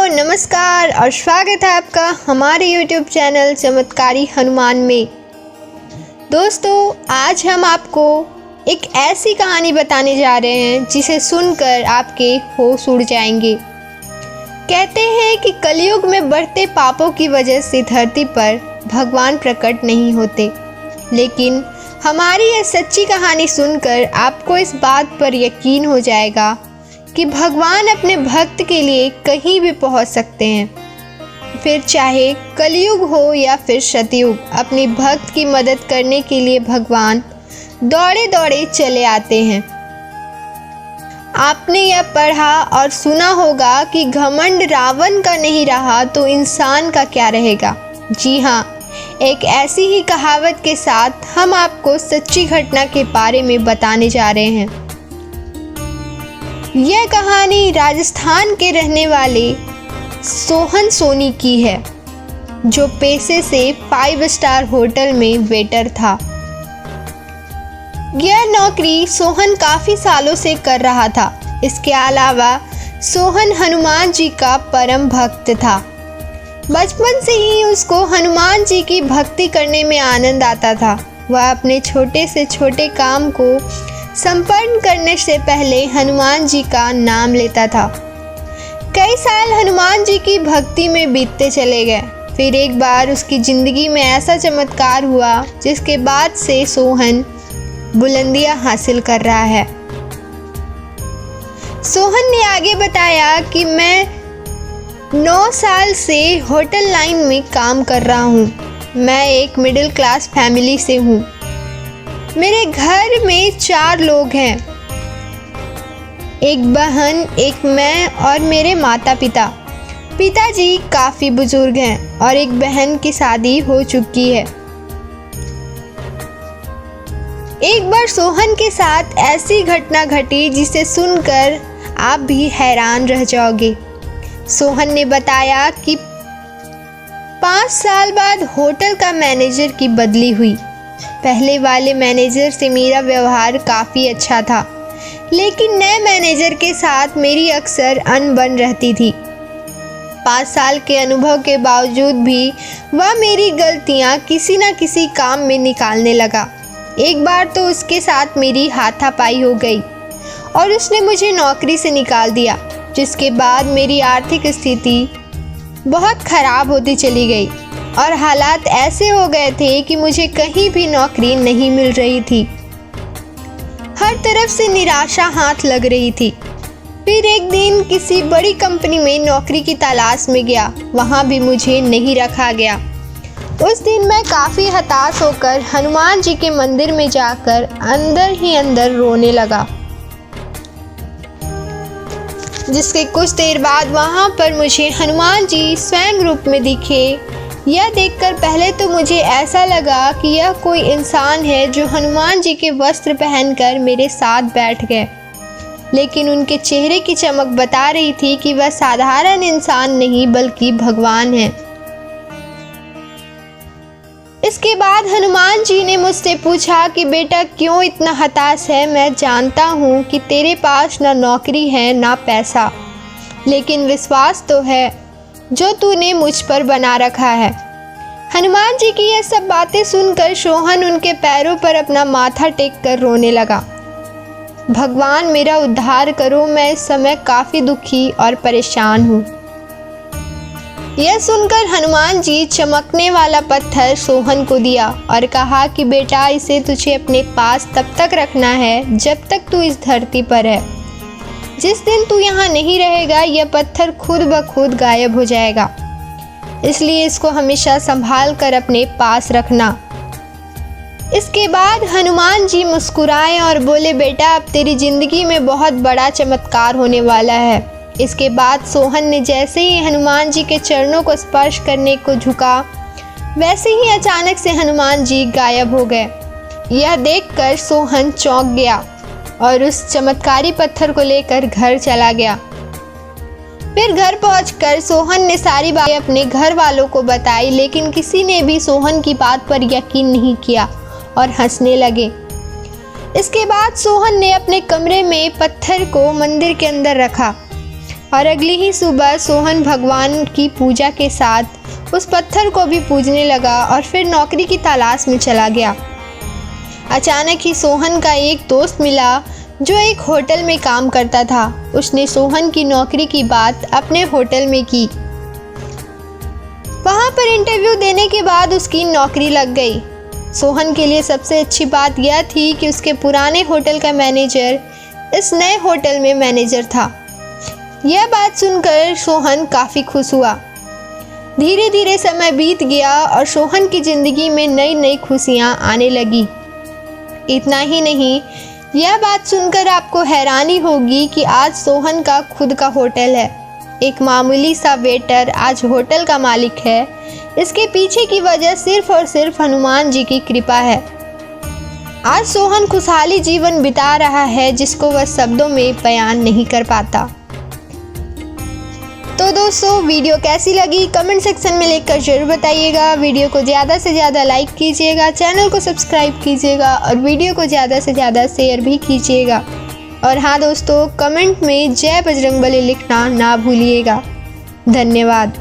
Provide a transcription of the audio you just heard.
नमस्कार और स्वागत है आपका हमारे YouTube चैनल चमत्कारी हनुमान में। दोस्तों, आज हम आपको एक ऐसी कहानी बताने जा रहे हैं जिसे सुनकर आपके होश उड़ जाएंगे। कहते हैं कि कलयुग में बढ़ते पापों की वजह से धरती पर भगवान प्रकट नहीं होते, लेकिन हमारी यह सच्ची कहानी सुनकर आपको इस बात पर यकीन हो जाएगा कि भगवान अपने भक्त के लिए कहीं भी पहुंच सकते हैं। फिर चाहे कलयुग हो या फिर सतयुग, अपनी भक्त की मदद करने के लिए भगवान दौड़े दौड़े चले आते हैं। आपने यह पढ़ा और सुना होगा कि घमंड रावण का नहीं रहा तो इंसान का क्या रहेगा। जी हाँ, एक ऐसी ही कहावत के साथ हम आपको सच्ची घटना के बारे में बताने जा रहे हैं। यह कहानी राजस्थान के रहने वाले सोहन सोनी की है, जो पेशे से 5 स्टार होटल में वेटर था। यह नौकरी सोहन काफ़ी सालों से कर रहा था। इसके अलावा सोहन हनुमान जी का परम भक्त था। बचपन से ही उसको हनुमान जी की भक्ति करने में आनंद आता था। वह अपने छोटे से छोटे काम को संपन्न करने से पहले हनुमान जी का नाम लेता था। कई साल हनुमान जी की भक्ति में बीतते चले गए। फिर एक बार उसकी ज़िंदगी में ऐसा चमत्कार हुआ जिसके बाद से सोहन बुलंदियां हासिल कर रहा है। सोहन ने आगे बताया कि मैं 9 साल से होटल लाइन में काम कर रहा हूँ। मैं एक मिडिल क्लास फैमिली से हूँ। मेरे घर में 4 लोग हैं, एक बहन, एक मैं और मेरे माता पिता। पिताजी काफ़ी बुजुर्ग हैं और एक बहन की शादी हो चुकी है। एक बार सोहन के साथ ऐसी घटना घटी जिसे सुनकर आप भी हैरान रह जाओगे। सोहन ने बताया कि 5 साल बाद होटल का मैनेजर की बदली हुई। पहले वाले मैनेजर से मेरा व्यवहार काफ़ी अच्छा था, लेकिन नए मैनेजर के साथ मेरी अक्सर अनबन रहती थी। 5 साल के अनुभव के बावजूद भी वह मेरी गलतियां किसी न किसी काम में निकालने लगा। एक बार तो उसके साथ मेरी हाथापाई हो गई और उसने मुझे नौकरी से निकाल दिया, जिसके बाद मेरी आर्थिक स्थिति बहुत ख़राब होती चली गई और हालात ऐसे हो गए थे कि मुझे कहीं भी नौकरी नहीं मिल रही थी। हर तरफ से निराशा हाथ लग रही थी। फिर एक दिन किसी बड़ी कंपनी में नौकरी की तलाश में गया। वहाँ भी मुझे नहीं रखा गया। उस दिन मैं काफ़ी हताश होकर हनुमान जी के मंदिर में जाकर अंदर ही अंदर रोने लगा। जिसके कुछ देर बाद वहाँ पर मुझे हनुमान जी स्वयं रूप में दिखे। यह देखकर पहले तो मुझे ऐसा लगा कि यह कोई इंसान है जो हनुमान जी के वस्त्र पहनकर मेरे साथ बैठ गए, लेकिन उनके चेहरे की चमक बता रही थी कि वह साधारण इंसान नहीं बल्कि भगवान है। इसके बाद हनुमान जी ने मुझसे पूछा कि बेटा क्यों इतना हताश है। मैं जानता हूँ कि तेरे पास ना नौकरी है ना पैसा, लेकिन विश्वास तो है जो तूने मुझ पर बना रखा है। हनुमान जी की यह सब बातें सुनकर सोहन उनके पैरों पर अपना माथा टेक कर रोने लगा। भगवान मेरा उद्धार करो, मैं इस समय काफ़ी दुखी और परेशान हूँ। यह सुनकर हनुमान जी चमकने वाला पत्थर सोहन को दिया और कहा कि बेटा, इसे तुझे अपने पास तब तक रखना है जब तक तू इस धरती पर है। जिस दिन तू यहाँ नहीं रहेगा यह पत्थर खुद ब खुद गायब हो जाएगा, इसलिए इसको हमेशा संभाल कर अपने पास रखना। इसके बाद हनुमान जी मुस्कुराए और बोले, बेटा अब तेरी ज़िंदगी में बहुत बड़ा चमत्कार होने वाला है। इसके बाद सोहन ने जैसे ही हनुमान जी के चरणों को स्पर्श करने को झुका, वैसे ही अचानक से हनुमान जी गायब हो गए। यह देखकर सोहन चौंक गया और उस चमत्कारी पत्थर को लेकर घर चला गया। फिर घर पहुंचकर सोहन ने सारी बातें अपने घर वालों को बताई, लेकिन किसी ने भी सोहन की बात पर यकीन नहीं किया और हंसने लगे। इसके बाद सोहन ने अपने कमरे में पत्थर को मंदिर के अंदर रखा और अगली ही सुबह सोहन भगवान की पूजा के साथ उस पत्थर को भी पूजने लगा और फिर नौकरी की तलाश में चला गया। अचानक ही सोहन का एक दोस्त मिला जो एक होटल में काम करता था। उसने सोहन की नौकरी की बात अपने होटल में की। वहाँ पर इंटरव्यू देने के बाद उसकी नौकरी लग गई। सोहन के लिए सबसे अच्छी बात यह थी कि उसके पुराने होटल का मैनेजर इस नए होटल में मैनेजर था। यह बात सुनकर सोहन काफ़ी खुश हुआ। धीरे धीरे समय बीत गया और सोहन की ज़िंदगी में नई नई खुशियाँ आने लगी। इतना ही नहीं, यह बात सुनकर आपको हैरानी होगी कि आज सोहन का खुद का होटल है। एक मामूली सा वेटर आज होटल का मालिक है। इसके पीछे की वजह सिर्फ और सिर्फ हनुमान जी की कृपा है। आज सोहन खुशहाली जीवन बिता रहा है जिसको वह शब्दों में बयान नहीं कर पाता। तो दोस्तों, वीडियो कैसी लगी कमेंट सेक्शन में लिखकर जरूर बताइएगा। वीडियो को ज़्यादा से ज़्यादा लाइक कीजिएगा, चैनल को सब्सक्राइब कीजिएगा और वीडियो को ज़्यादा से ज़्यादा शेयर भी कीजिएगा। और हाँ दोस्तों, कमेंट में जय बजरंगबली लिखना ना भूलिएगा। धन्यवाद।